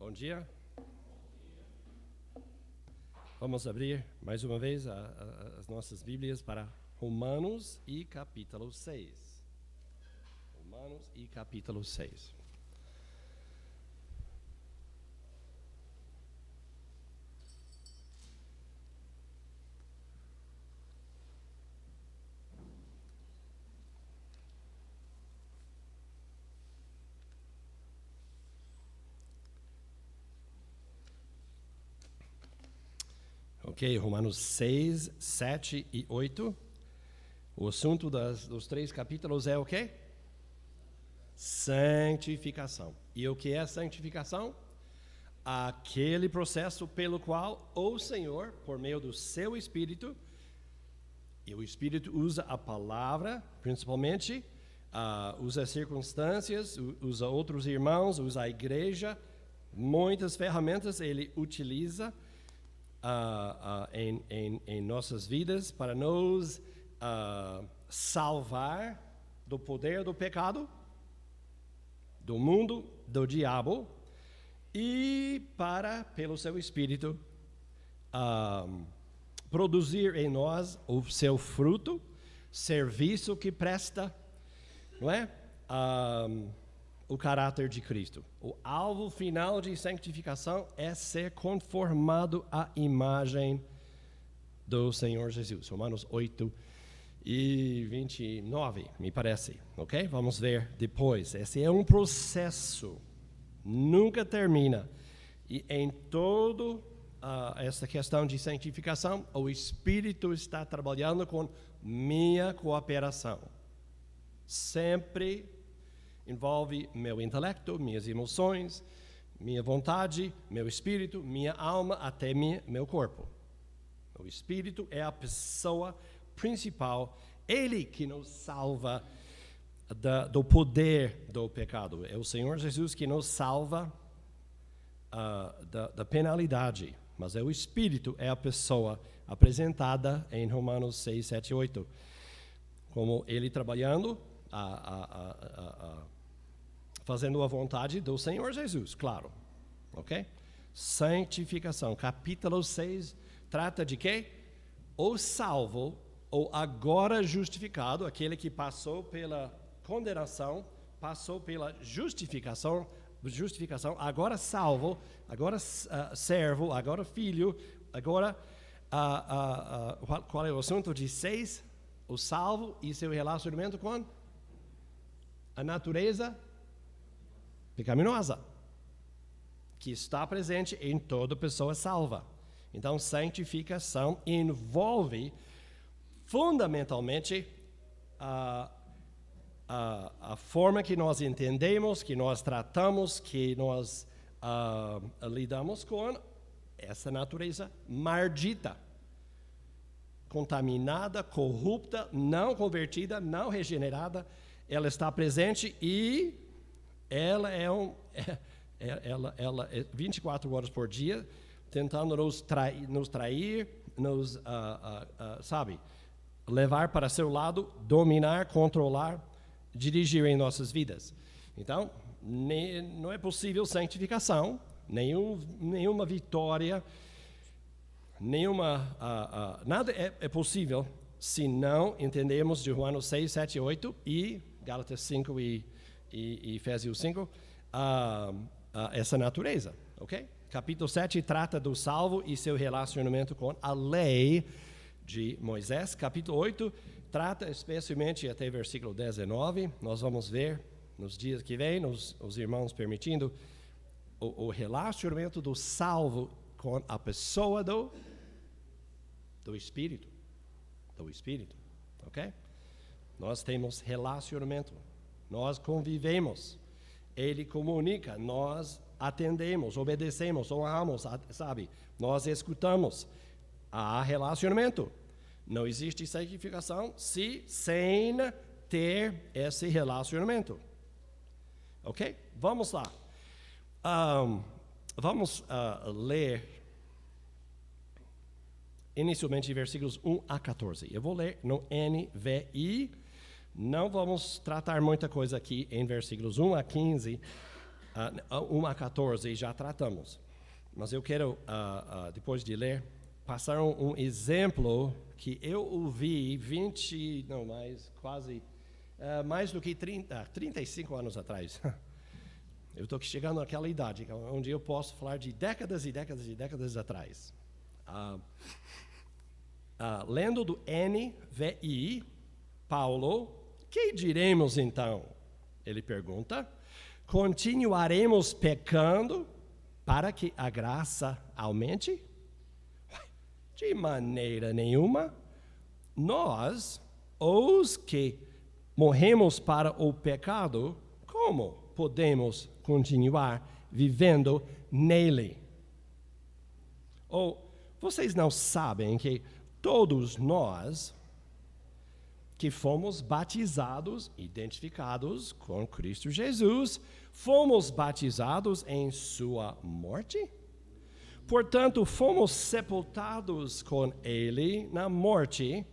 Bom dia. Vamos abrir mais uma vez as nossas Bíblias para Romanos e capítulo 6. Romanos e capítulo 6. Ok, Romanos 6, 7 e 8. O assunto dos três capítulos é o quê? Santificação. E o que é santificação? Aquele processo pelo qual o Senhor, por meio do seu Espírito, e o Espírito usa a palavra, principalmente, usa as circunstâncias, usa outros irmãos, usa a igreja, muitas ferramentas ele utiliza em nossas vidas para nos salvar do poder do pecado, do mundo, do diabo, e para, pelo seu Espírito, produzir em nós o seu fruto, serviço que presta, não é? O caráter de Cristo. O alvo final de santificação é ser conformado à imagem do Senhor Jesus. Romanos 8 e 29, me parece. Ok? Vamos ver depois. Esse é um processo. Nunca termina. E em todo essa questão de santificação, o Espírito está trabalhando com minha cooperação. Sempre envolve meu intelecto, minhas emoções, minha vontade, meu espírito, minha alma, até meu corpo. O Espírito é a pessoa principal, ele que nos salva do poder do pecado. É o Senhor Jesus que nos salva da penalidade, mas é o Espírito, é a pessoa apresentada em Romanos 6, 7 e 8. Como ele trabalhando, fazendo a vontade do Senhor Jesus, claro. Ok? Santificação. Capítulo 6 trata de quê? O salvo, ou agora justificado, aquele que passou pela condenação, passou pela justificação, agora salvo, agora servo, agora filho, agora qual é o assunto de 6? O salvo e seu relacionamento com a natureza pecaminosa, que está presente em toda pessoa salva. Então, santificação envolve fundamentalmente a forma que nós entendemos, que nós tratamos, que nós lidamos com essa natureza maldita, contaminada, corrupta, não convertida, não regenerada. Ela está presente e ela é 24 horas por dia tentando nos trair, levar para seu lado, dominar, controlar, dirigir em nossas vidas. Então, não é possível santificação, nenhuma vitória, nada é possível se não entendemos de Romanos 6, 7 e 8 e Gálatas 5 e Efésios 5, essa natureza, ok? Capítulo 7 trata do salvo e seu relacionamento com a lei de Moisés. Capítulo 8 trata especialmente até versículo 19. Nós vamos ver nos dias que vêm, os irmãos permitindo, o relacionamento do salvo com a pessoa do Espírito. Do Espírito, ok? Nós temos relacionamento. Nós convivemos, ele comunica, nós atendemos, obedecemos, honramos, nós escutamos. Há relacionamento. Não existe santificação sem ter esse relacionamento. Ok? Vamos lá. Vamos ler inicialmente versículos 1 a 14. Eu vou ler no NVI. Não vamos tratar muita coisa aqui em versículos 1 a 15, 1 a 14 já tratamos. Mas eu quero, depois de ler, passar um exemplo que eu ouvi mais do que 35 anos atrás. Eu estou chegando naquela idade onde eu posso falar de décadas e décadas e décadas atrás. Lendo do NVI, Paulo, que diremos então? Ele pergunta, continuaremos pecando para que a graça aumente? De maneira nenhuma. Nós, os que morremos para o pecado, como podemos continuar vivendo nele? Ou vocês não sabem que todos nós que fomos batizados, identificados com Cristo Jesus, fomos batizados em sua morte? Portanto, fomos sepultados com ele na morte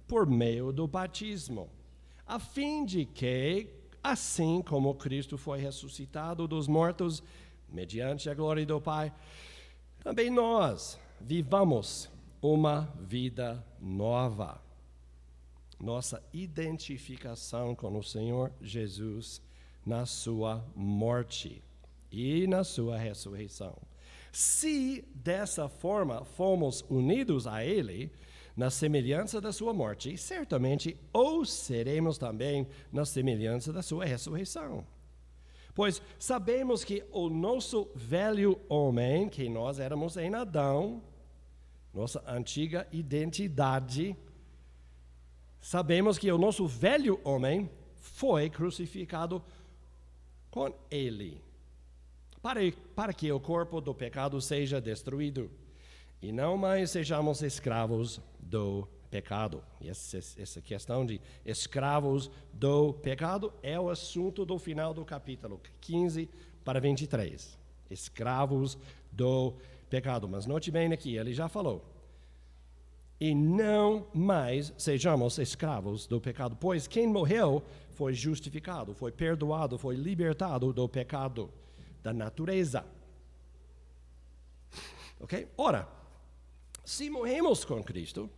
por meio do batismo, a fim de que, assim como Cristo foi ressuscitado dos mortos, mediante a glória do Pai, também nós vivamos uma vida nova. Nossa identificação com o Senhor Jesus na sua morte e na sua ressurreição. Se dessa forma fomos unidos a Ele, na semelhança da sua morte, certamente o seremos também na semelhança da sua ressurreição. Pois sabemos que o nosso velho homem, que nós éramos em Adão, nossa antiga identidade, sabemos que o nosso velho homem foi crucificado com ele, para que o corpo do pecado seja destruído e não mais sejamos escravos do pecado. E essa questão de escravos do pecado é o assunto do final do capítulo 15 para 23. Escravos do pecado. Mas note bem aqui, ele já falou. E não mais sejamos escravos do pecado, pois quem morreu foi justificado, foi perdoado, foi libertado do pecado, da natureza. Ok? Ora, se morremos com Cristo,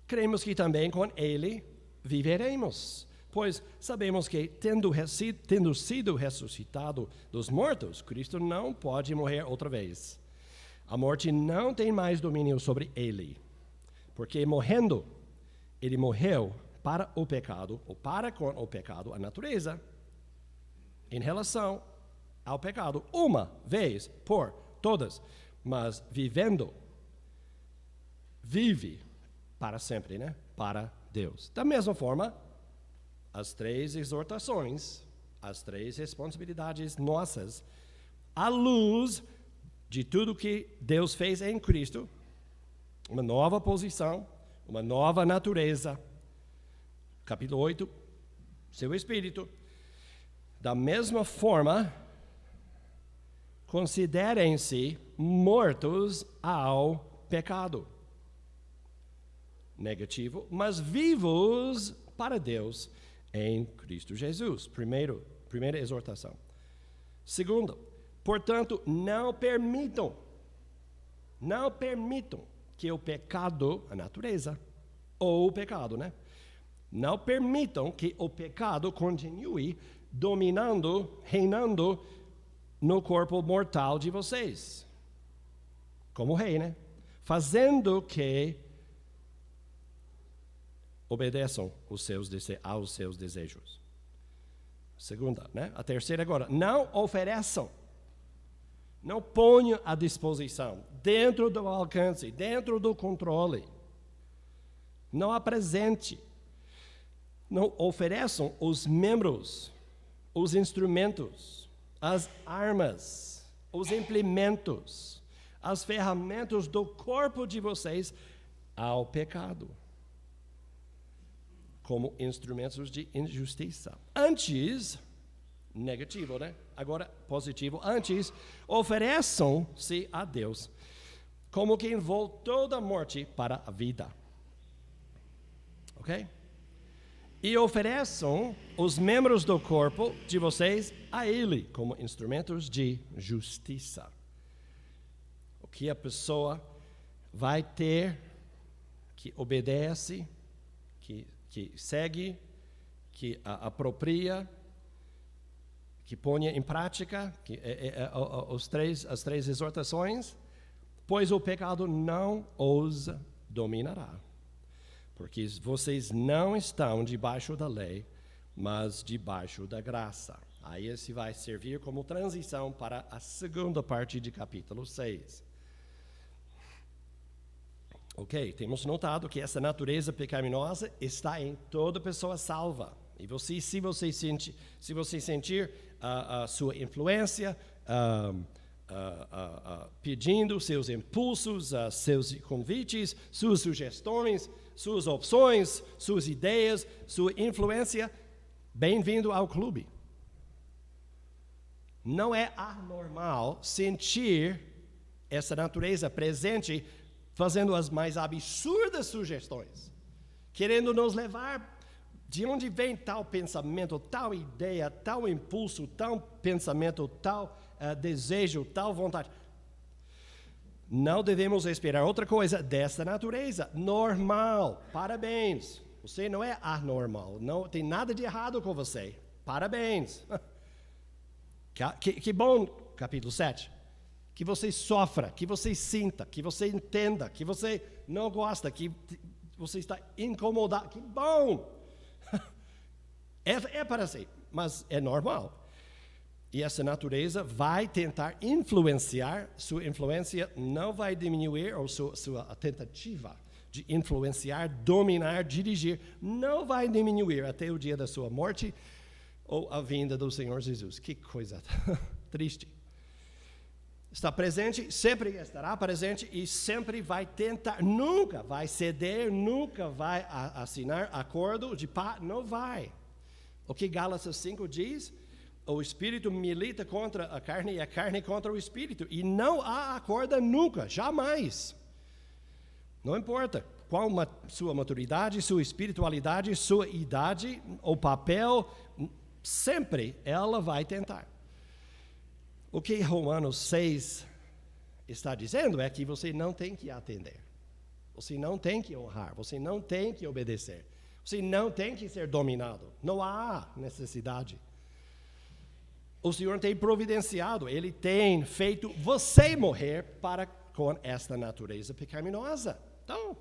cremos que também com Ele viveremos. Pois sabemos que, tendo sido ressuscitado dos mortos, Cristo não pode morrer outra vez. A morte não tem mais domínio sobre Ele. Porque morrendo, Ele morreu para o pecado, ou para com o pecado, a natureza, em relação ao pecado, uma vez por todas. Mas vivendo, vive para sempre, né? Para Deus. Da mesma forma, as 3 exortações, as 3 responsabilidades nossas, à luz de tudo que Deus fez em Cristo, uma nova posição, uma nova natureza. Capítulo 8, seu espírito. Da mesma forma, considerem-se mortos ao pecado. Negativo, mas vivos para Deus em Cristo Jesus. Primeira exortação. Segundo, portanto, não permitam que o pecado, a natureza, ou o pecado, né? Não permitam que o pecado continue dominando, reinando no corpo mortal de vocês. Como rei, né? Fazendo que obedeçam aos seus desejos. Segunda, né? A terceira agora, não ofereçam. Não ponham à disposição, dentro do alcance, dentro do controle. Não apresente. Não ofereçam os membros, os instrumentos, as armas, os implementos, as ferramentas do corpo de vocês ao pecado, como instrumentos de injustiça. Antes, negativo, né? Agora, positivo. Antes, ofereçam-se a Deus como quem voltou da morte para a vida. Ok? E ofereçam os membros do corpo de vocês a Ele, como instrumentos de justiça. O que a pessoa vai ter, que obedece, que segue, que apropria, que põe em prática as três exortações, pois o pecado não os dominará. Porque vocês não estão debaixo da lei, mas debaixo da graça. Aí esse vai servir como transição para a segunda parte de capítulo 6. Ok, temos notado que essa natureza pecaminosa está em toda pessoa salva. E se você sentir a sua influência, pedindo seus impulsos, seus convites, suas sugestões, suas opções, suas ideias, sua influência, bem-vindo ao clube. Não é anormal sentir essa natureza presente, fazendo as mais absurdas sugestões, querendo nos levar de onde vem tal pensamento, tal ideia, tal impulso, tal pensamento, tal desejo, tal vontade. Não devemos esperar outra coisa dessa natureza. Normal. Parabéns. Você não é anormal. Não tem nada de errado com você. Parabéns. Que bom, capítulo 7. Que você sofra, que você sinta, que você entenda, que você não gosta, que você está incomodado. Que bom. É para si, mas é normal. E essa natureza vai tentar influenciar, sua influência não vai diminuir, ou sua tentativa de influenciar, dominar, dirigir, não vai diminuir até o dia da sua morte ou a vinda do Senhor Jesus. Que coisa triste. Está presente, sempre estará presente e sempre vai tentar, nunca vai ceder, nunca vai assinar acordo de paz, não vai. O que Gálatas 5 diz? O espírito milita contra a carne e a carne contra o espírito. E não há acordo nunca, jamais. Não importa qual sua maturidade, sua espiritualidade, sua idade, o papel, sempre ela vai tentar. O que Romanos 6 está dizendo é que você não tem que atender. Você não tem que honrar, você não tem que obedecer. Você não tem que ser dominado. Não há necessidade. O Senhor tem providenciado, Ele tem feito você morrer com esta natureza pecaminosa. Então,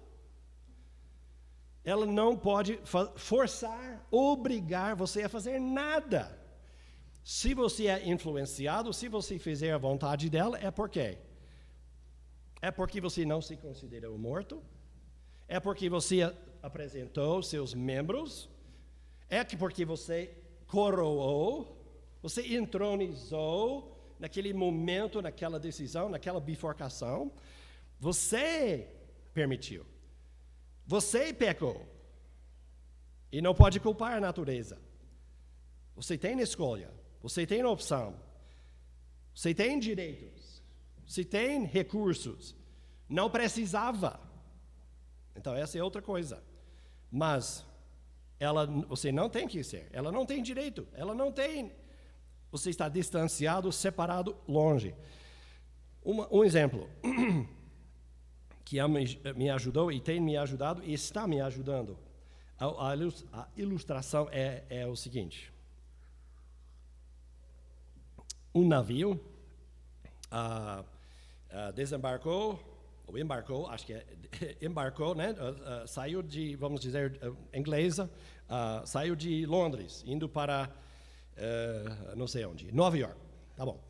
ela não pode forçar, obrigar você a fazer nada. Se você é influenciado, se você fizer a vontade dela, é por quê? É porque você não se considerou morto? É porque você apresentou seus membros? É porque você coroou? Você entronizou naquele momento, naquela decisão, naquela bifurcação? Você permitiu. Você pecou. E não pode culpar a natureza. Você tem escolha. Você tem opção. Você tem direitos. Você tem recursos. Não precisava. Então, essa é outra coisa. Mas você não tem que ser. Ela não tem direito. Ela não tem. Você está distanciado, separado, longe. Um exemplo que me ajudou e tem me ajudado e está me ajudando. A ilustração é o seguinte. Um navio embarcou, acho que embarcou, né? Saiu de, vamos dizer, inglesa, saiu de Londres, indo para, não sei onde, Nova York, tá bom.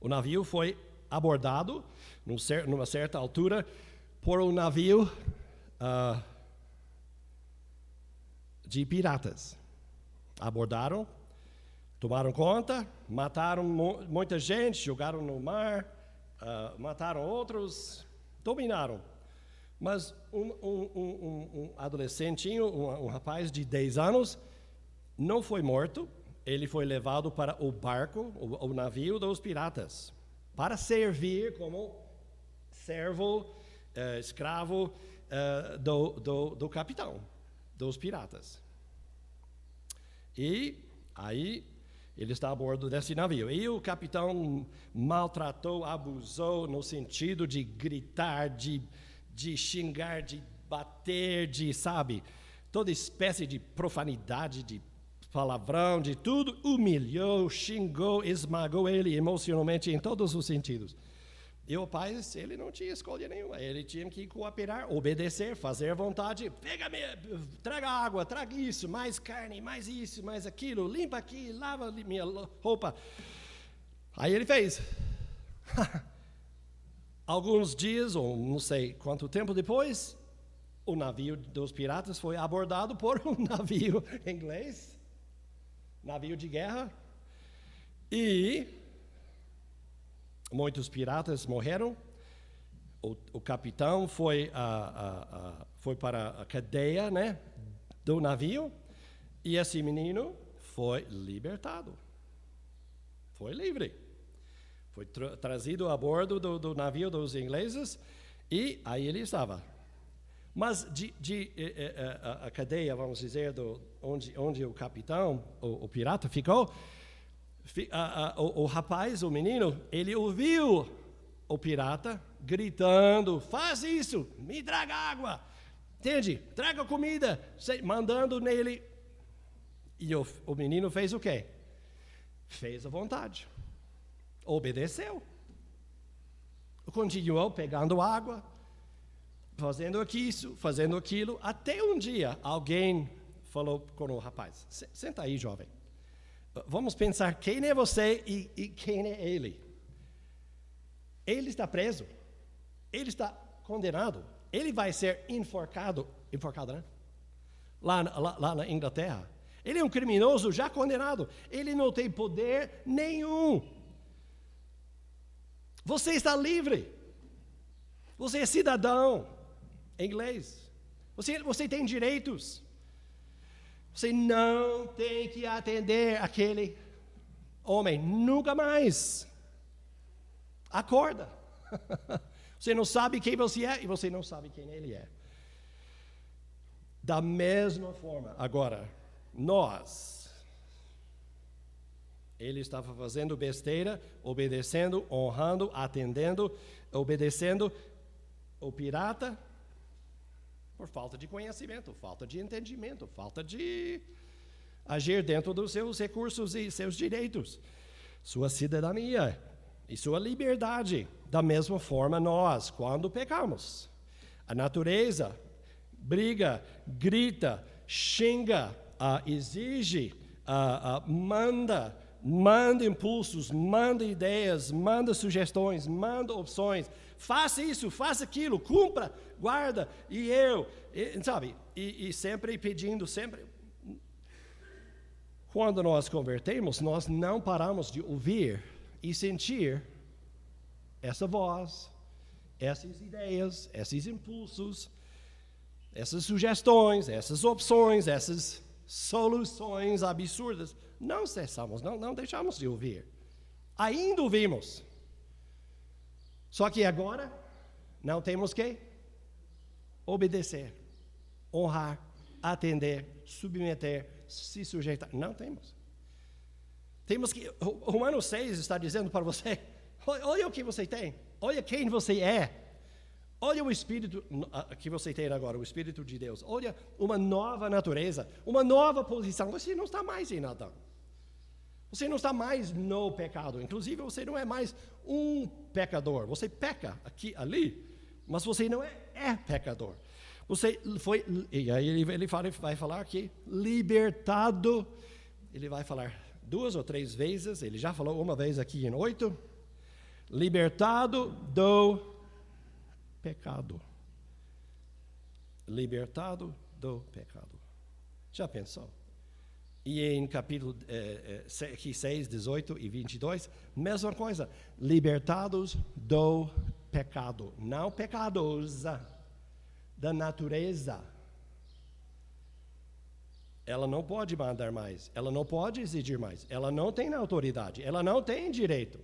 O navio foi abordado, numa certa altura, por um navio de piratas. Abordaram, tomaram conta, mataram muita gente, jogaram no mar, mataram outros, dominaram. Mas um adolescentinho, um rapaz de 10 anos, não foi morto, ele foi levado para o barco, o navio dos piratas, para servir como servo, escravo, do capitão, dos piratas. E aí ele está a bordo desse navio. E o capitão maltratou, abusou no sentido de gritar, de xingar, de bater, sabe, toda espécie de profanidade, de palavrão, de tudo, humilhou, xingou, esmagou ele emocionalmente em todos os sentidos. E o pai, ele não tinha escolha nenhuma, ele tinha que cooperar, obedecer, fazer a vontade, traga água, traga isso, mais carne, mais isso, mais aquilo, limpa aqui, lava minha roupa. Aí ele fez. Alguns dias, ou não sei quanto tempo depois, o navio dos piratas foi abordado por um navio inglês, navio de guerra, e muitos piratas morreram. O capitão foi para a cadeia, né, do navio, e esse menino foi libertado. Foi livre. Foi trazido a bordo do navio dos ingleses, e aí ele estava. Mas a cadeia, vamos dizer, onde o capitão, o pirata, ficou, o rapaz, o menino, ele ouviu o pirata gritando, faz isso, me traga água, entende? Traga comida, mandando nele. E o menino fez o quê? Fez a vontade. Obedeceu. Continuou pegando água, fazendo isso, fazendo aquilo, até um dia alguém falou com o rapaz, senta aí, jovem. Vamos pensar quem é você e quem é ele. Ele está preso. Ele está condenado. Ele vai ser enforcado, né? Lá na Inglaterra. Ele é um criminoso já condenado. Ele não tem poder nenhum. Você está livre. Você é cidadão inglês. Você tem direitos. Você não tem que atender aquele homem nunca mais. Acorda. Você não sabe quem você é e você não sabe quem ele é. Da mesma forma, agora, nós. Ele estava fazendo besteira, obedecendo, honrando, atendendo, obedecendo o pirata por falta de conhecimento, falta de entendimento, falta de agir dentro dos seus recursos e seus direitos, sua cidadania e sua liberdade. Da mesma forma, nós, quando pecamos, a natureza briga, grita, xinga, exige, manda impulsos, manda ideias, manda sugestões, manda opções. Faça isso, faça aquilo, cumpra, guarda, sabe? E sempre pedindo, sempre. Quando nós convertemos, nós não paramos de ouvir e sentir essa voz, essas ideias, esses impulsos, essas sugestões, essas opções, essas soluções absurdas. Não cessamos, não deixamos de ouvir. Ainda ouvimos. Só que agora não temos que obedecer, honrar, atender, submeter, se sujeitar. Não temos. Temos que. Romanos 6 está dizendo para você: olha o que você tem, olha quem você é. Olha o Espírito que você tem agora, o Espírito de Deus. Olha uma nova natureza, uma nova posição. Você não está mais em Adão. Você não está mais no pecado. Inclusive, você não é mais um pecador. Você peca aqui, ali, mas você não é pecador. Você foi, e aí ele vai falar aqui, libertado. Ele vai falar 2 ou 3 vezes. Ele já falou uma vez aqui em 8. Libertado do pecado. Libertado do pecado. Já pensou? E em capítulo 6, 18 e 22, mesma coisa. Libertados do pecado. Não pecados, da natureza. Ela não pode mandar mais. Ela não pode exigir mais. Ela não tem autoridade. Ela não tem direito.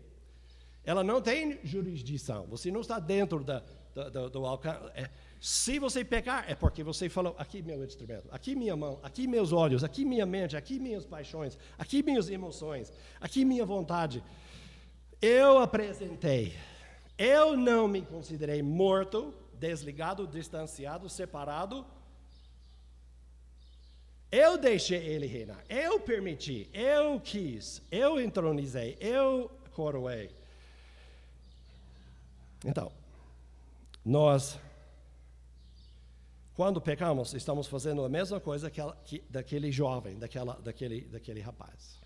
Ela não tem jurisdição. Você não está dentro do alcance. Se você pecar, é porque você falou, aqui meu instrumento, aqui minha mão, aqui meus olhos, aqui minha mente, aqui minhas paixões, aqui minhas emoções, aqui minha vontade. Eu apresentei. Eu não me considerei morto, desligado, distanciado, separado. Eu deixei ele reinar. Eu permiti, eu quis, eu entronizei, eu coroei. Então, nós, quando pecamos, estamos fazendo a mesma coisa daquele jovem, daquele rapaz.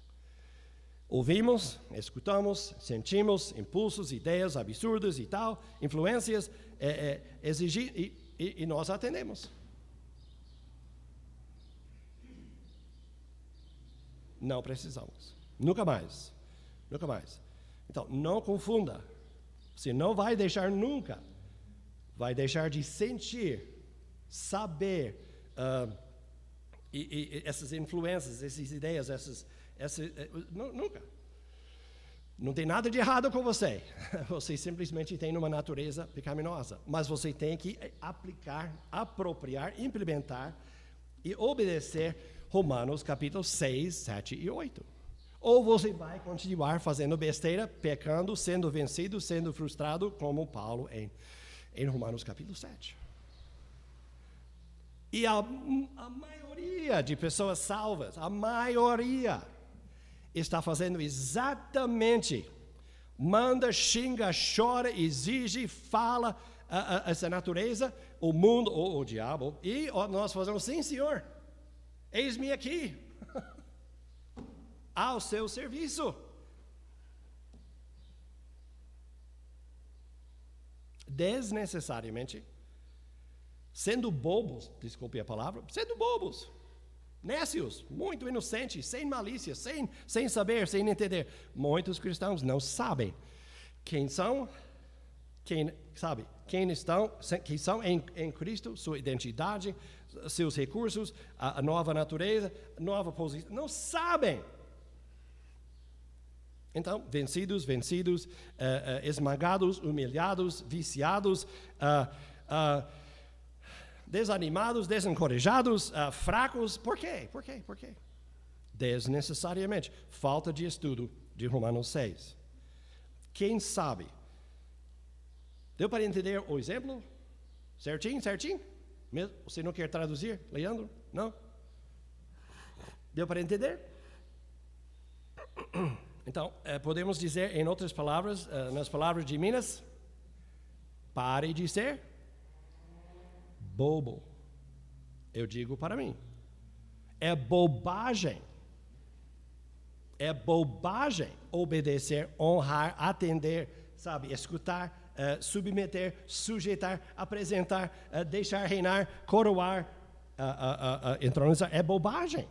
Ouvimos, escutamos, sentimos impulsos, ideias absurdas e tal, influências, e nós atendemos. Não precisamos. Nunca mais. Nunca mais. Então, não confunda. Você não vai deixar nunca. Vai deixar de sentir, saber, essas influências, essas ideias, nunca. Não tem nada de errado com você. Você simplesmente tem uma natureza pecaminosa. Mas você tem que aplicar, apropriar, implementar e obedecer Romanos capítulo 6, 7 e 8. Ou você vai continuar fazendo besteira, pecando, sendo vencido, sendo frustrado, como Paulo em Romanos capítulo 7. E a maioria de pessoas salvas, a maioria, está fazendo exatamente, manda, xinga, chora, exige, fala essa natureza, o mundo, ou o diabo, e nós fazemos, sim senhor, eis-me aqui, ao seu serviço. Desnecessariamente, sendo bobos, desculpe a palavra, sendo bobos, nécios, muito inocentes, sem malícia, sem saber, sem entender. Muitos cristãos não sabem quem são, quem são em Cristo, sua identidade, seus recursos, a nova natureza, nova posição. Não sabem. Então, vencidos, esmagados, humilhados, viciados, desanimados, desencorajados, fracos. Por quê? Desnecessariamente. Falta de estudo de Romanos 6. Quem sabe? Deu para entender o exemplo? Certinho? Você não quer traduzir, Leandro? Não? Deu para entender? Então, podemos dizer, em outras palavras, nas palavras de Minas, pare de ser bobo. Eu digo para mim. É bobagem obedecer, honrar, atender, escutar, submeter, sujeitar, apresentar, deixar reinar, coroar, entronizar. É bobagem.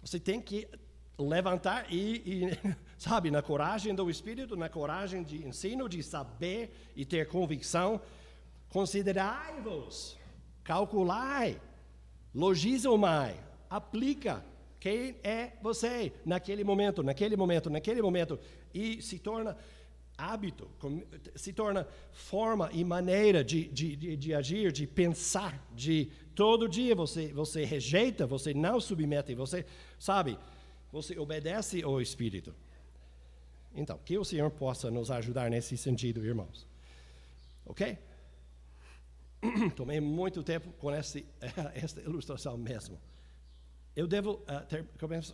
Você tem que levantar e na coragem do Espírito, na coragem de ensino, de saber e ter convicção. Considerai-vos, calculai, logizomai, aplica quem é você naquele momento, e se torna hábito, se torna forma e maneira de agir, de pensar, de todo dia você rejeita, você não submete, você obedece ao Espírito. Então, que o Senhor possa nos ajudar nesse sentido, irmãos. Ok? Tomei muito tempo com esta ilustração mesmo. Eu devo,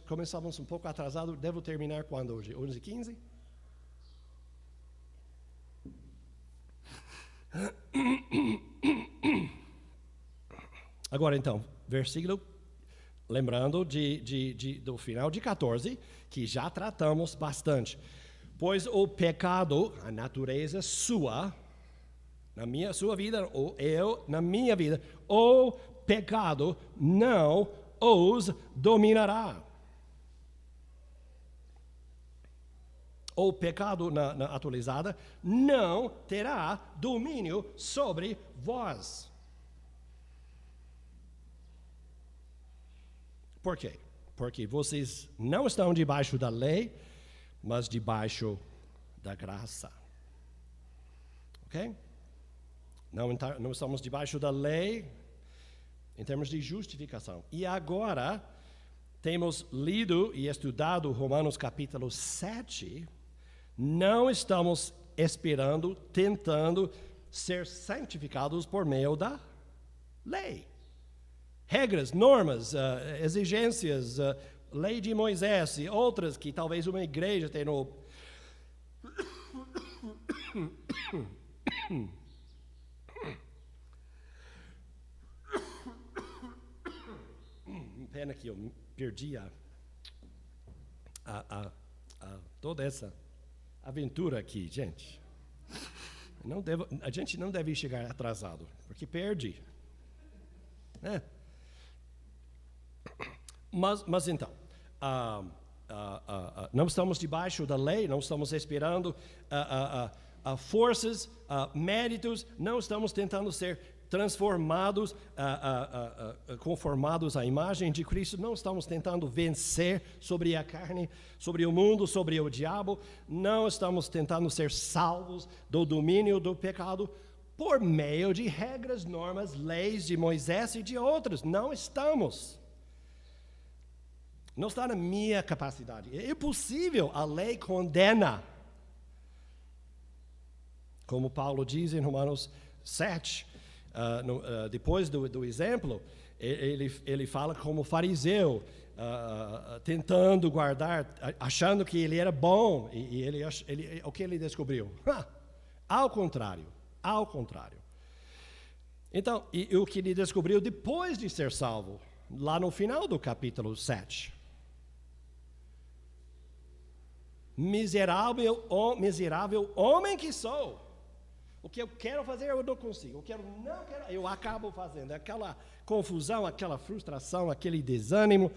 começamos um pouco atrasado, devo terminar quando hoje? 11h15? Agora então, versículo, lembrando do final de 14, que já tratamos bastante. Pois o pecado, a natureza sua, na sua vida, ou eu, na minha vida, o pecado não os dominará. O pecado, na atualizada, não terá domínio sobre vós. Por quê? Porque vocês não estão debaixo da lei, mas debaixo da graça. Ok? Não estamos debaixo da lei em termos de justificação. E agora, temos lido e estudado Romanos capítulo 7, não estamos esperando, tentando ser santificados por meio da lei. Regras, normas, exigências, lei de Moisés e outras que talvez uma igreja tenha no... Pena que eu perdi toda essa aventura aqui, gente. A gente não deve chegar atrasado, porque perde. Né? Mas então, não estamos debaixo da lei, não estamos esperando forças, méritos, não estamos tentando ser transformados, conformados à imagem de Cristo, não estamos tentando vencer sobre a carne, sobre o mundo, sobre o diabo, não estamos tentando ser salvos do domínio do pecado por meio de regras, normas, leis de Moisés e de outros. Não estamos. Não está na minha capacidade. É impossível, a lei condena. Como Paulo diz em Romanos 7, depois do exemplo, ele fala como fariseu, tentando guardar, achando que ele era bom, e o que ele descobriu? Ao contrário. Então, e o que ele descobriu depois de ser salvo, lá no final do capítulo 7. Miserável homem que sou. O que eu quero fazer, eu não consigo. O que eu não quero, eu acabo fazendo. Aquela confusão, aquela frustração, aquele desânimo,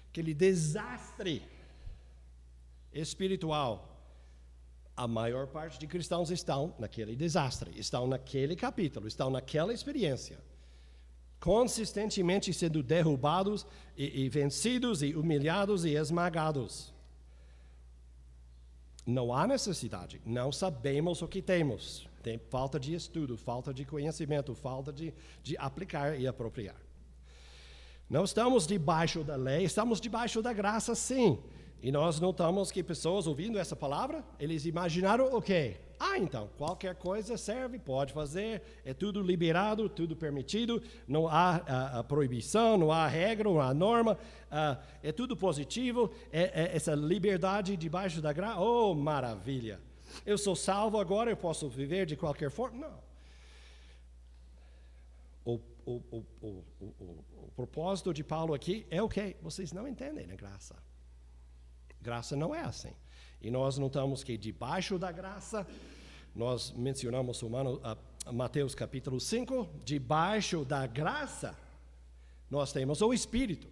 aquele desastre espiritual. A maior parte de cristãos estão naquele desastre, estão naquele capítulo, estão naquela experiência. Consistentemente sendo derrubados e vencidos e humilhados e esmagados. Não há necessidade, não sabemos o que temos. Tem falta de estudo, falta de conhecimento, falta de aplicar e apropriar. Não estamos debaixo da lei, estamos debaixo da graça, sim. E nós notamos que pessoas ouvindo essa palavra, eles imaginaram o quê? Então, qualquer coisa serve, pode fazer, é tudo liberado, tudo permitido, não há proibição, não há regra, não há norma, é tudo positivo, essa liberdade debaixo da graça, oh, maravilha! Eu sou salvo agora, eu posso viver de qualquer forma? Não. O propósito de Paulo aqui é o quê? Vocês não entendem a graça. Graça não é assim. E nós notamos que debaixo da graça, nós mencionamos Mateus capítulo 5, debaixo da graça, nós temos o Espírito.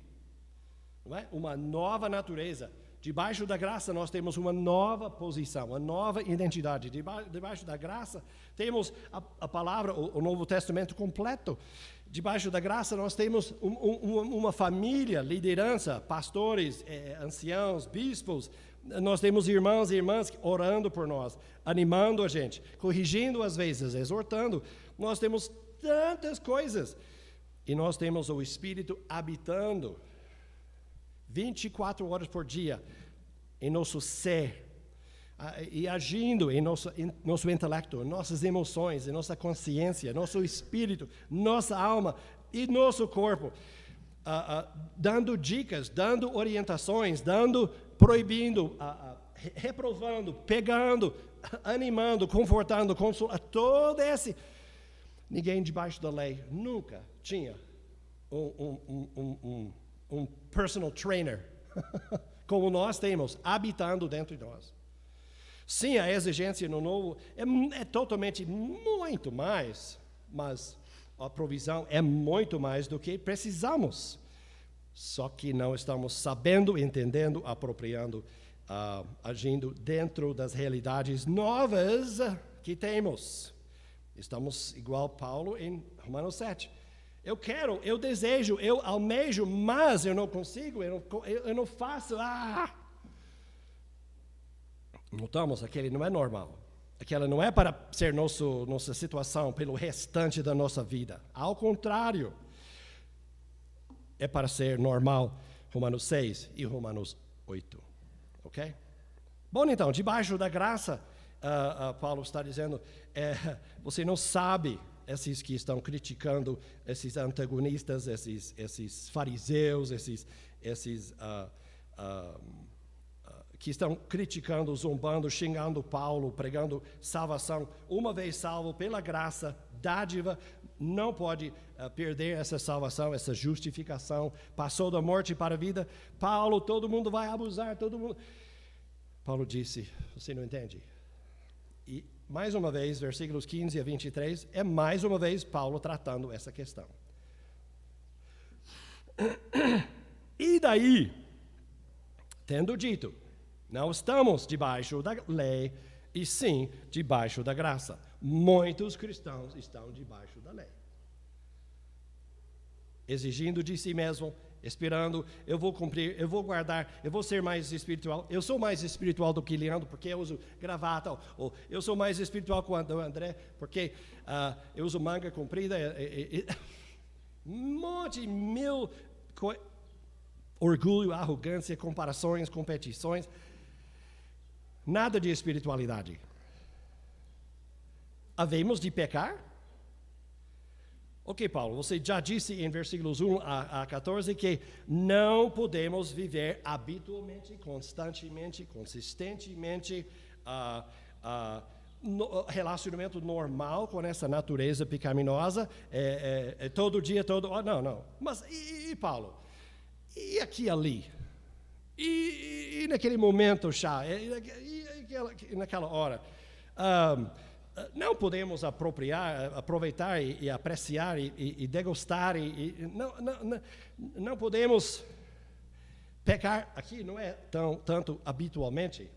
Não é? Uma nova natureza. Debaixo da graça nós temos uma nova posição, uma nova identidade. Debaixo da graça temos a palavra, o Novo Testamento completo. Debaixo da graça nós temos uma família, liderança, pastores, anciãos, bispos. Nós temos irmãos e irmãs orando por nós, animando a gente, corrigindo às vezes, exortando. Nós temos tantas coisas. E nós temos o Espírito habitando 24 horas por dia em nosso ser e agindo em nosso intelecto, nossas emoções, em nossa consciência, nosso espírito, nossa alma e nosso corpo, dando dicas, dando orientações, proibindo, reprovando, pegando, animando, confortando, consolando, todo esse. Ninguém debaixo da lei nunca tinha um personal trainer, como nós temos, habitando dentro de nós. Sim, a exigência no novo é totalmente muito mais, mas a provisão é muito mais do que precisamos. Só que não estamos sabendo, entendendo, apropriando, agindo dentro das realidades novas que temos. Estamos igual Paulo em Romanos 7. Eu quero, eu desejo, eu almejo, mas eu não consigo, eu não faço. Notamos, aquele não é normal. Aquela não é para ser nossa situação pelo restante da nossa vida. Ao contrário, é para ser normal. Romanos 6 e Romanos 8. Ok? Bom, então, debaixo da graça, Paulo está dizendo, você não sabe, esses que estão criticando, esses antagonistas, esses fariseus, esses que estão criticando, zombando, xingando Paulo, pregando salvação. Uma vez salvo pela graça, dádiva, não pode perder essa salvação, essa justificação. Passou da morte para a vida. Paulo, todo mundo vai abusar, todo mundo. Paulo disse, você não entende? E mais uma vez, versículos 15 a 23, é mais uma vez Paulo tratando essa questão. E daí, tendo dito, não estamos debaixo da lei, e sim debaixo da graça. Muitos cristãos estão debaixo da lei. Exigindo de si mesmo, esperando, eu vou cumprir, eu vou guardar, eu vou ser mais espiritual. Eu sou mais espiritual do que Leandro, porque eu uso gravata. Ou eu sou mais espiritual que o André, porque eu uso manga comprida. Um monte, orgulho, arrogância, comparações, competições. Nada de espiritualidade. Havemos de pecar? Ok, Paulo, você já disse em versículos 1 a 14 que não podemos viver habitualmente, constantemente, consistentemente, no relacionamento normal com essa natureza pecaminosa, todo dia, não. Mas, e Paulo? E aqui e ali? E naquele momento, e naquela hora? Não podemos aproveitar e apreciar e degustar, não podemos pecar aqui, não é tanto habitualmente,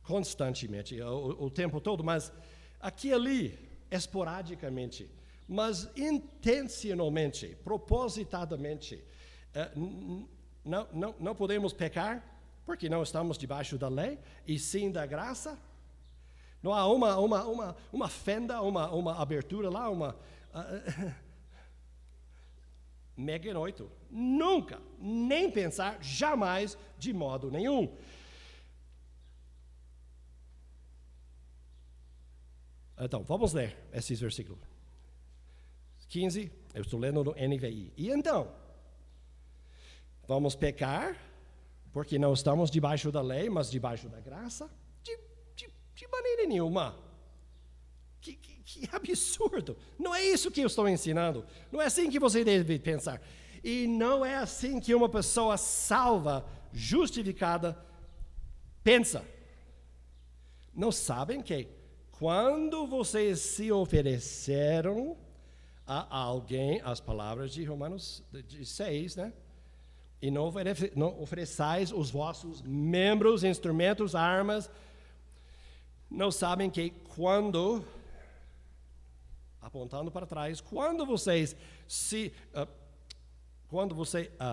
constantemente, o tempo todo, mas aqui e ali, esporadicamente, mas intencionalmente, propositadamente. Não podemos pecar porque não estamos debaixo da lei e sim da graça. Não há uma fenda, uma abertura lá, meganoito. Nunca, nem pensar, jamais, de modo nenhum. Então, vamos ler esses versículos. 15, eu estou lendo no NVI. E então, vamos pecar, porque não estamos debaixo da lei, mas debaixo da graça? De maneira nenhuma. Que absurdo. Não é isso que eu estou ensinando. Não é assim que você deve pensar. E não é assim que uma pessoa salva, justificada, pensa. Não sabem que quando vocês se ofereceram a alguém, as palavras de Romanos 6, né? E não ofereçais os vossos membros, instrumentos, armas. Não sabem que quando, apontando para trás, quando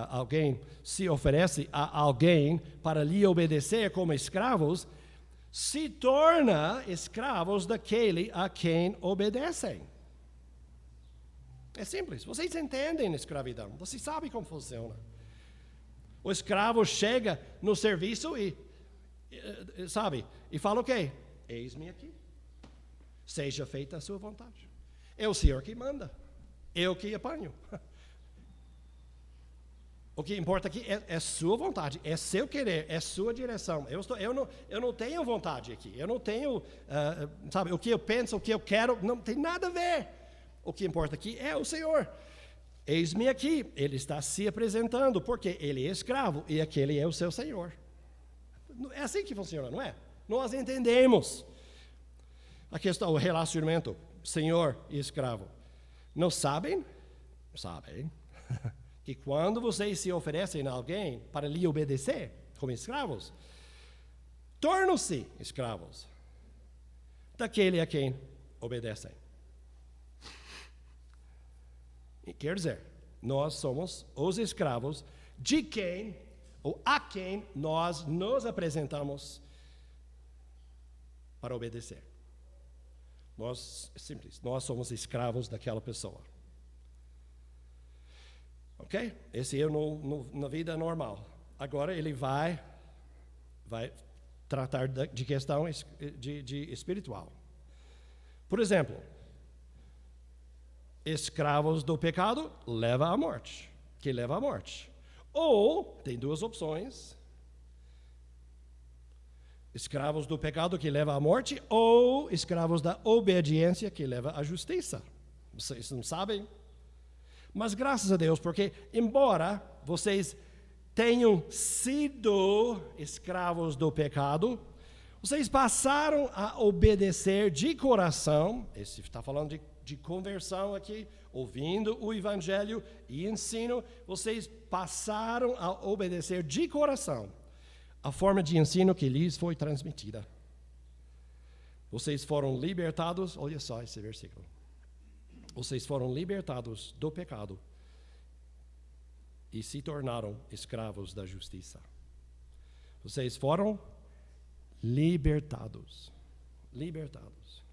alguém se oferece a alguém para lhe obedecer como escravos, se torna escravos daquele a quem obedecem. É simples. Vocês entendem a escravidão. Vocês sabem como funciona. O escravo chega no serviço e fala o quê? Eis-me aqui. Seja feita a sua vontade. É o Senhor que manda. Eu que apanho. O que importa aqui é sua vontade, é seu querer, é sua direção. Eu não tenho vontade aqui. Eu não tenho, o que eu penso, o que eu quero, não tem nada a ver. O que importa aqui é o Senhor. Eis-me aqui. Ele está se apresentando, porque ele é escravo e aquele é o seu Senhor. É assim que funciona, não é? Nós entendemos a questão, o relacionamento senhor e escravo. Não sabem? Sabem. Que quando vocês se oferecem a alguém para lhe obedecer, como escravos, tornam-se escravos daquele a quem obedecem. E quer dizer, nós somos os escravos de quem, ou a quem nós nos apresentamos para obedecer. Nós somos escravos daquela pessoa. Ok? Esse é na vida normal. Agora ele vai tratar de questão de espiritual. Por exemplo, escravos do pecado leva à morte. Que leva à morte. Ou, tem duas opções. Escravos do pecado que leva à morte, ou escravos da obediência que leva à justiça. Vocês não sabem? Mas graças a Deus, porque embora vocês tenham sido escravos do pecado, vocês passaram a obedecer de coração. Esse está falando de conversão aqui, ouvindo o evangelho e ensino. Vocês passaram a obedecer de coração a forma de ensino que lhes foi transmitida. Vocês foram libertados, olha só esse versículo. Vocês foram libertados do pecado e se tornaram escravos da justiça. Vocês foram libertados. Libertados.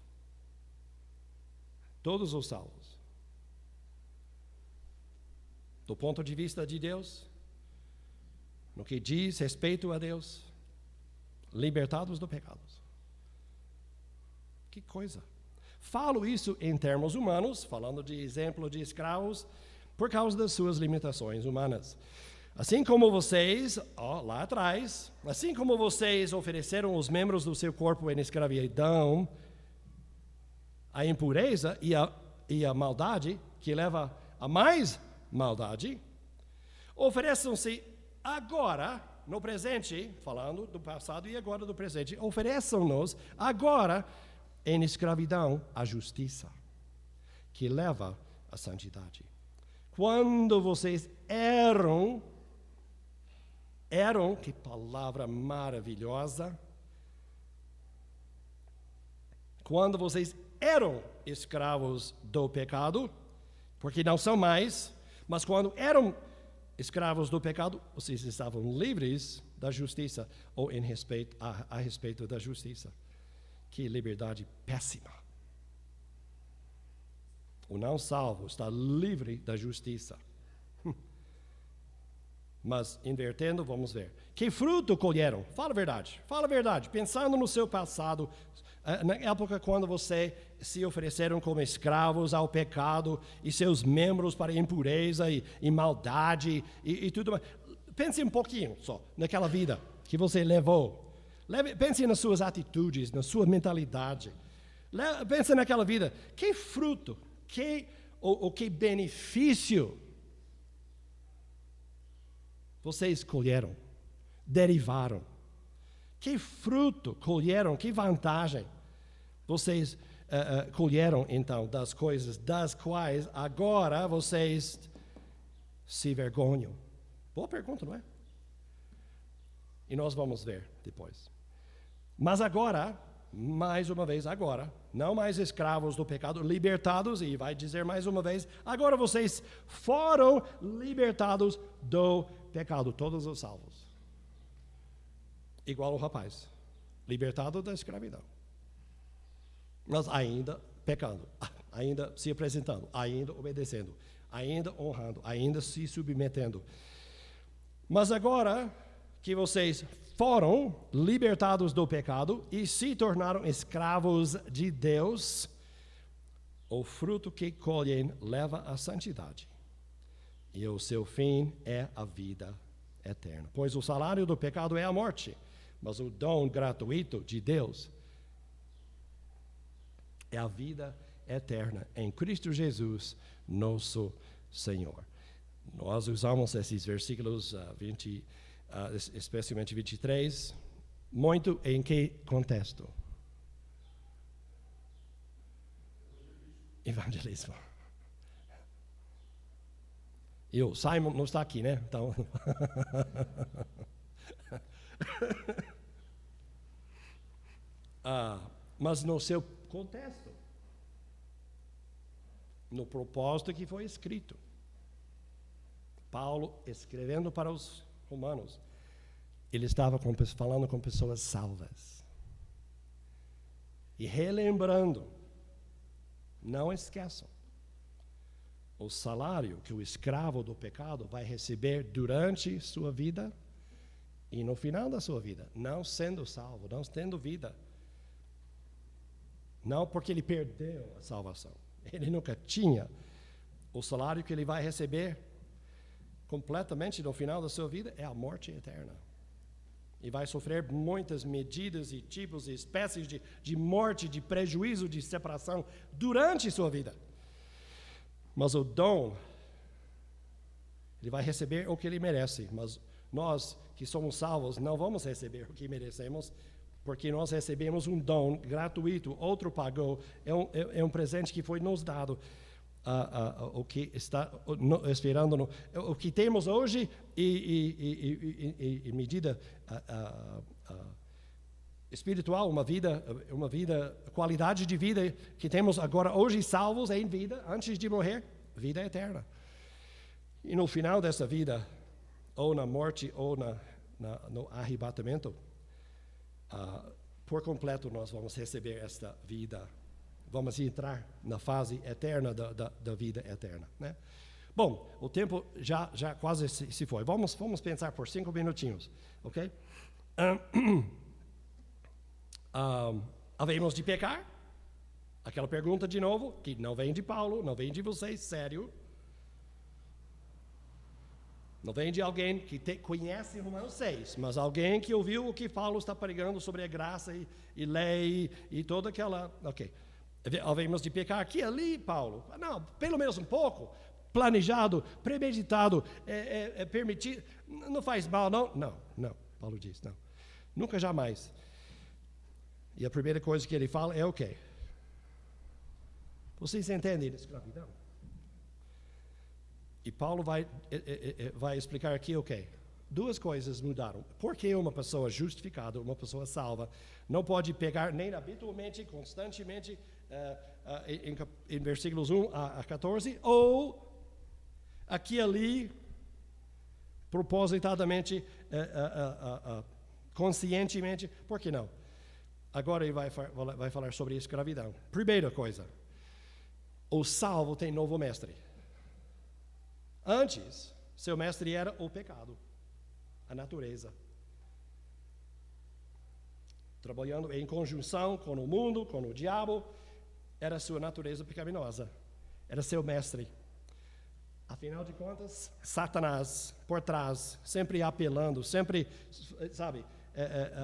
Todos os salvos. Do ponto de vista de Deus, no que diz respeito a Deus, libertados do pecado. Que coisa! Falo isso em termos humanos, falando de exemplo de escravos, por causa das suas limitações humanas. Assim como vocês, lá atrás, assim como vocês ofereceram os membros do seu corpo em escravidão, a impureza e a maldade, que leva a mais maldade, ofereçam-se agora, no presente, falando do passado e agora do presente, ofereçam-nos agora em escravidão a justiça, que leva à santidade. Quando vocês eram, que palavra maravilhosa, quando vocês eram escravos do pecado, porque não são mais, mas quando eram escravos do pecado, vocês estavam livres da justiça, ou a respeito da justiça. Que liberdade péssima. O não salvo está livre da justiça. Mas, invertendo, vamos ver. Que fruto colheram? Fala a verdade. Fala a verdade. Pensando no seu passado, na época quando você se ofereceram como escravos ao pecado e seus membros para impureza e maldade e tudo mais. Pense um pouquinho só naquela vida que você levou. Pense nas suas atitudes, na sua mentalidade. Pense naquela vida. Que fruto, que benefício vocês colheram, derivaram. Que fruto colheram, que vantagem vocês colheram, então, das coisas das quais agora vocês se vergonham. Boa pergunta, não é? E nós vamos ver depois. Mas agora, mais uma vez agora, não mais escravos do pecado, libertados, e vai dizer mais uma vez, agora vocês foram libertados do pecado, todos os salvos. Igual o rapaz, libertado da escravidão. Mas ainda pecando, ainda se apresentando, ainda obedecendo, ainda honrando, ainda se submetendo. Mas agora que vocês foram libertados do pecado e se tornaram escravos de Deus, o fruto que colhem leva à santidade, e o seu fim é a vida eterna. Pois o salário do pecado é a morte, mas o dom gratuito de Deus é a vida eterna em Cristo Jesus, nosso Senhor. Nós usamos esses versículos 20, especialmente 23, muito em que contexto? Evangelismo. E o Simon não está aqui, né? Então... mas no seu contexto, no propósito que foi escrito. Paulo, escrevendo para os romanos, ele estava falando com pessoas salvas. E relembrando Não esqueçam. O salário que o escravo do pecado vai receber durante sua vida e no final da sua vida, não sendo salvo, não tendo vida. Não porque ele perdeu a salvação. Ele nunca tinha. O salário que ele vai receber completamente no final da sua vida é a morte eterna. E vai sofrer muitas medidas e tipos e espécies de morte, de prejuízo, de separação durante sua vida. Mas o dom, ele vai receber o que ele merece. Mas nós que somos salvos não vamos receber o que merecemos, porque nós recebemos um dom gratuito, outro pagou, é um presente que foi nos dado. O que está esperando, o que temos hoje e medida espiritual, uma vida, qualidade de vida que temos agora hoje salvos em vida, antes de morrer, vida eterna. E no final dessa vida, ou na morte, ou no arrebatamento, por completo nós vamos receber esta vida. Vamos entrar na fase eterna da vida eterna, né? Bom, o tempo já quase se foi. Vamos pensar por 5 minutinhos, ok? Havemos de pecar? Aquela pergunta de novo, que não vem de Paulo, não vem de vocês, sério. Não vem de alguém que conhece Romanos 6, mas alguém que ouviu o que Paulo está pregando sobre a graça e lei e toda aquela... Ok. Havemos de pecar aqui e ali, Paulo? Não, pelo menos um pouco. Planejado, premeditado, permitido. Não faz mal, não? Não. Paulo diz, não. Nunca, jamais. E a primeira coisa que ele fala é o quê? Vocês entendem a escravidão? E Paulo vai explicar aqui o quê? 2 coisas mudaram. Por que uma pessoa justificada, uma pessoa salva, não pode pecar nem habitualmente, constantemente, em versículos 1 a 14, ou aqui e ali, propositadamente, conscientemente, por que não? Agora ele vai falar sobre escravidão. Primeira coisa, o salvo tem novo mestre. Antes, seu mestre era o pecado, a natureza. Trabalhando em conjunção com o mundo, com o diabo, era sua natureza pecaminosa. Era seu mestre. Afinal de contas, Satanás por trás, sempre apelando, sempre, sabe,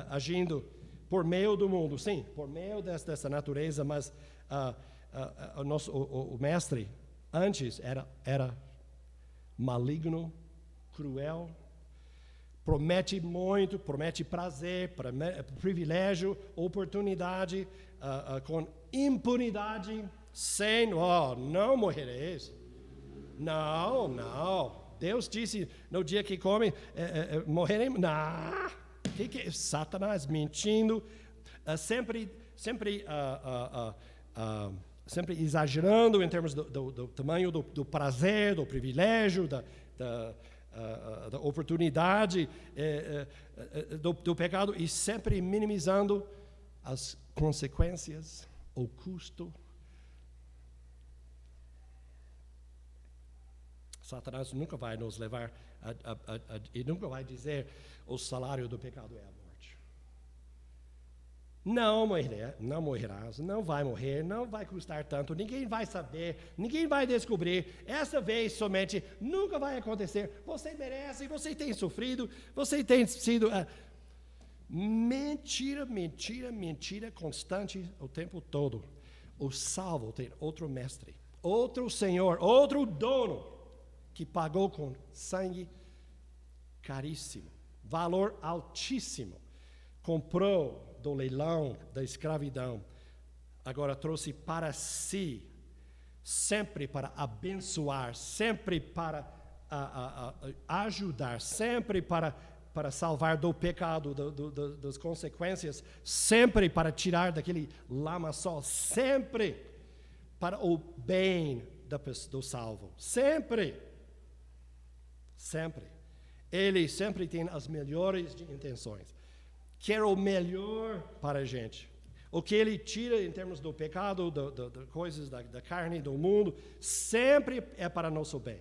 agindo por meio do mundo. Sim, por meio dessa natureza, mas o mestre antes era maligno, cruel, promete muito, promete prazer, privilégio, oportunidade, com impunidade, sem, não morrereis. Não. Deus disse no dia que come, morreremos. Não. Que Satanás mentindo, sempre exagerando em termos do tamanho do prazer, do privilégio, da oportunidade, do pecado, e sempre minimizando as consequências, o custo. Satanás nunca vai nos levar e nunca vai dizer o salário do pecado é a morte. Não morrerás, não vai morrer, não vai custar tanto, ninguém vai saber, ninguém vai descobrir, essa vez somente, nunca vai acontecer, você merece, você tem sofrido, você tem sido... Mentira constante o tempo todo. O salvo tem outro mestre, outro senhor, outro dono, que pagou com sangue caríssimo, valor altíssimo, comprou do leilão da escravidão, agora trouxe para si, sempre para abençoar, sempre para ajudar, sempre para salvar do pecado, das consequências, sempre para tirar daquele lamaçal, sempre para o bem do salvo, sempre. Ele sempre tem as melhores intenções. Quer o melhor para a gente. O que ele tira em termos do pecado, coisas da carne, do mundo, sempre é para nosso bem.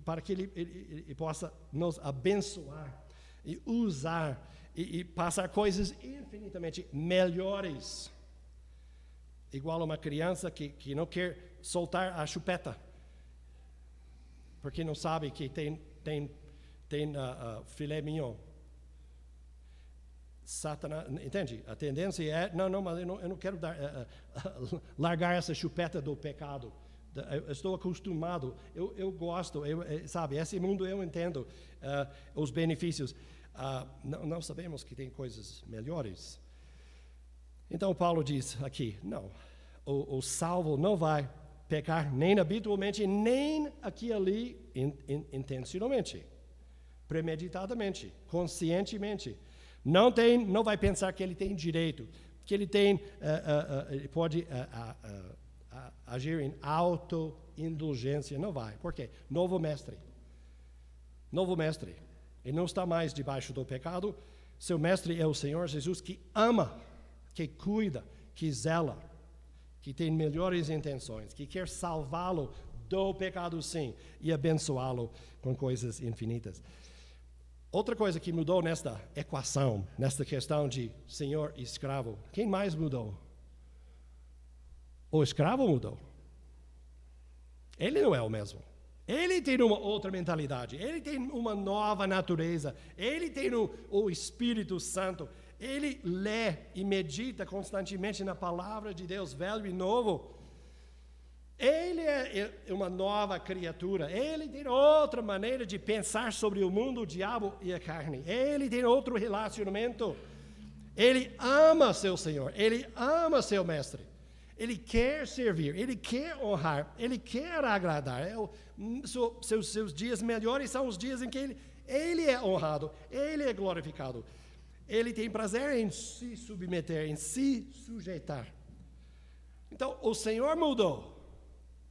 Para que ele possa nos abençoar e usar e passar coisas infinitamente melhores. Igual uma criança que não quer soltar a chupeta, porque não sabe que tem filé mignon. Satanás, entende? A tendência é, mas eu não quero largar essa chupeta do pecado. Eu estou acostumado, eu gosto, sabe, esse mundo eu entendo os benefícios. Não sabemos que tem coisas melhores. Então Paulo diz aqui, não, o salvo não vai pecar nem habitualmente, nem aqui ali intencionalmente, premeditadamente, conscientemente. Não vai pensar que ele tem direito, que ele ele pode agir em auto-indulgência. Não vai. Por quê? Novo mestre. Ele não está mais debaixo do pecado. Seu mestre é o Senhor Jesus, que ama, que cuida, que zela, que tem melhores intenções, que quer salvá-lo do pecado, sim, e abençoá-lo com coisas infinitas. Outra coisa que mudou nesta equação, nesta questão de senhor e escravo, quem mais mudou? O escravo mudou. Ele não é o mesmo. Ele tem uma outra mentalidade. Ele tem uma nova natureza. Ele tem o Espírito Santo. Ele lê e medita constantemente na palavra de Deus, velho e novo. Ele é uma nova criatura. Ele tem outra maneira de pensar sobre o mundo, o diabo e a carne. Ele tem outro relacionamento. Ele ama seu Senhor. Ele ama seu mestre. Ele quer servir. Ele quer honrar. Ele quer agradar. Seus dias melhores são os dias em que ele é honrado. Ele é glorificado. Ele tem prazer em se submeter, em se sujeitar. Então, o Senhor mudou.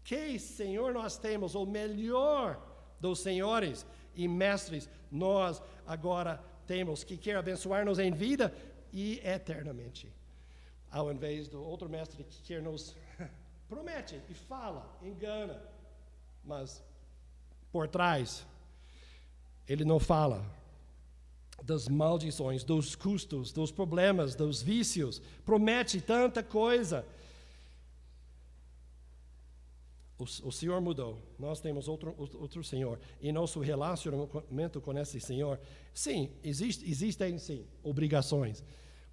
Que Senhor nós temos? O melhor dos senhores e mestres nós agora temos, que quer abençoar-nos em vida e eternamente. Ao invés do outro mestre que quer nos promete e fala, engana, mas por trás ele não fala das maldições, dos custos, dos problemas, dos vícios, promete tanta coisa. O Senhor mudou, nós temos outro Senhor, e nosso relacionamento com esse Senhor, sim, existem sim, obrigações,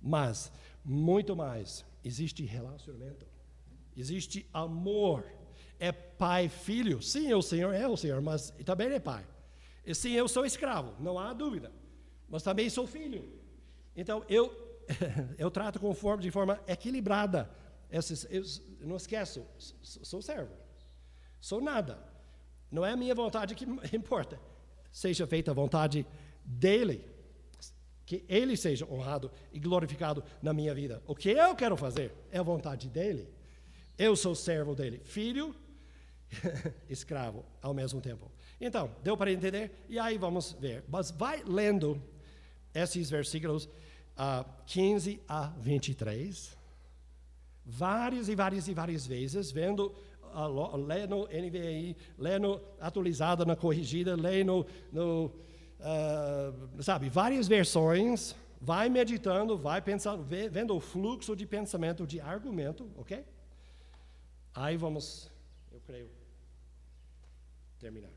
mas muito mais, existe relacionamento, existe amor, é pai, filho, sim, o Senhor é o Senhor, mas também é pai, e sim, eu sou escravo, não há dúvida, mas também sou filho, então eu trato de forma equilibrada, eu não esqueço, sou servo. Sou nada. Não é a minha vontade que importa. Seja feita a vontade dele. Que ele seja honrado e glorificado na minha vida. O que eu quero fazer é a vontade dele. Eu sou servo dele. Filho, escravo ao mesmo tempo. Então, deu para entender? E aí vamos ver. Mas vai lendo esses versículos 15 a 23. Várias vezes, lê no NVI, lê no atualizada, na corrigida, lê várias versões, vai meditando, vai pensando, vendo o fluxo de pensamento, de argumento, ok? Aí vamos, eu creio, terminar.